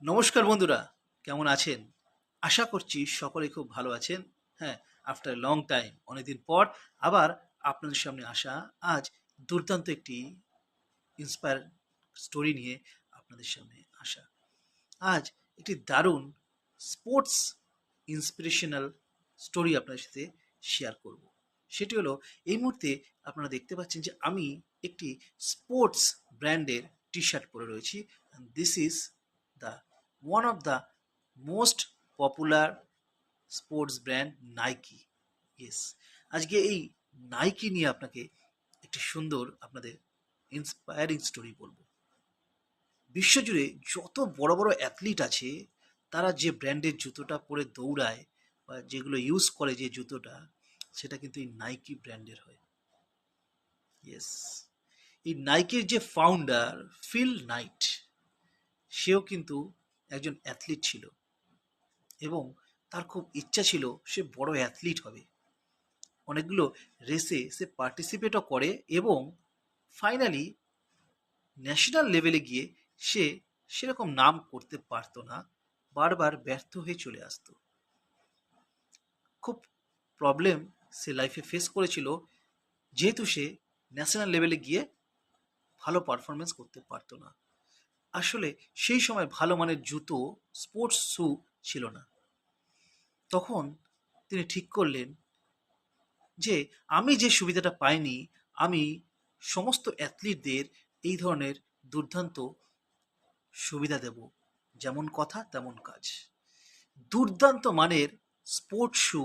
নমস্কার বন্ধুরা, কেমন আছেন? আশা করছি সকলে খুব ভালো আছেন। হ্যাঁ, আফটার লং টাইম, অনেকদিন পর আবার আপনাদের সামনে আসা। আজ দুর্দান্ত একটি ইন্সপায়ার স্টোরি নিয়ে আপনাদের সামনে আসা। আজ একটি দারুণ স্পোর্টস ইন্সপিরেশনাল স্টোরি আপনাদের সাথে শেয়ার করব। সেটি হলো, এই মুহূর্তে আপনারা দেখতে পাচ্ছেন যে আমি একটি স্পোর্টস ব্র্যান্ডের টি শার্ট পরে রয়েছি। This is the one of the most popular sports brand Nike. Yes, আজকে এই নাইকি নিয়ে আপনাকে একটি সুন্দর আপনাদের ইন্সপায়ারিং স্টোরি বলবো। বিশ্বজুড়ে যত বড় বড় অ্যাথলিট আছে, তারা যে ব্র্যান্ডের জুতোটা পরে দৌড়ায় বা যেগুলো ইউজ করে, যে জুতোটা, সেটা কিন্তু এই নাইকি ব্র্যান্ডের হয়। ইয়েস, এই নাইকির যে ফাউন্ডার ফিল নাইট, সেও কিন্তু একজন অ্যাথলিট ছিল এবং তার খুব ইচ্ছা ছিল সে বড় অ্যাথলিট হবে। অনেকগুলো রেসে সে পার্টিসিপেটও করে এবং ফাইনালি ন্যাশনাল লেভেলে গিয়ে সে সেরকম নাম করতে পারতো না, বারবার ব্যর্থ হয়ে চলে আসতো। খুব প্রবলেম সে লাইফে ফেস করেছিল, যেহেতু সে ন্যাশনাল লেভেলে গিয়ে ভালো পারফরমেন্স করতে পারতো না। আসলে সেই সময় ভালো মানের জুতো, স্পোর্টস শ্যু ছিল না। তখন তিনি ঠিক করলেন যে আমি যে সুবিধাটা পাইনি, আমি সমস্ত অ্যাথলিটদের এই ধরনের দুর্দান্ত সুবিধা দেব। যেমন কথা তেমন কাজ। দুর্দান্ত মানের স্পোর্টস শ্যু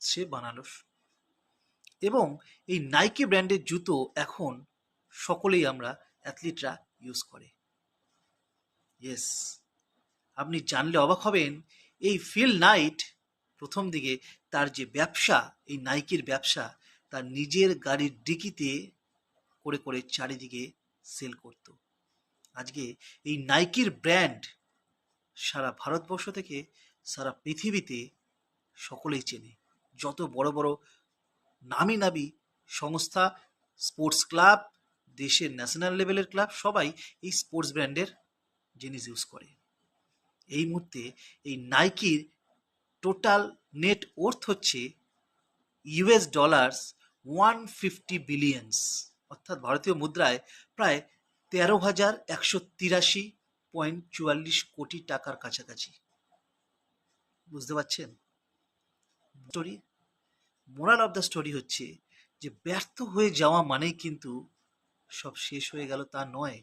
সে বানালো এবং এই নাইকি ব্র্যান্ডের জুতো এখন সকলেই আমরা অ্যাথলিটরা ইউজ করে। ইয়েস, আপনি জানলে অবাক হবেন, এই ফিল নাইট প্রথম দিকে তার যে ব্যবসা, এই নাইকির ব্যবসা, তার নিজের গাড়ির ডিকিতে করে করে চারিদিকে সেল করত। আজকে এই নাইকির ব্র্যান্ড সারা ভারতবর্ষ থেকে সারা পৃথিবীতে সকলেই চেনে। যত বড় বড় নামি নামি সংস্থা, স্পোর্টস ক্লাব, দেশের ন্যাশনাল লেভেলের ক্লাব, সবাই এই স্পোর্টস ব্র্যান্ডের জিনিস ইউজ করে। এই মুহূর্তে এই নাইকির টোটাল নেট ওর্থ হচ্ছে $150 বিলিয়নস, অর্থাৎ ভারতীয় মুদ্রায় প্রায় 13,183.44 টাকার কাছাকাছি। বুঝতে পারছেন story? Moral of the story হচ্ছে যে ব্যর্থ হয়ে যাওয়া মানেই কিন্তু সব শেষ হয়ে গেল তা নয়।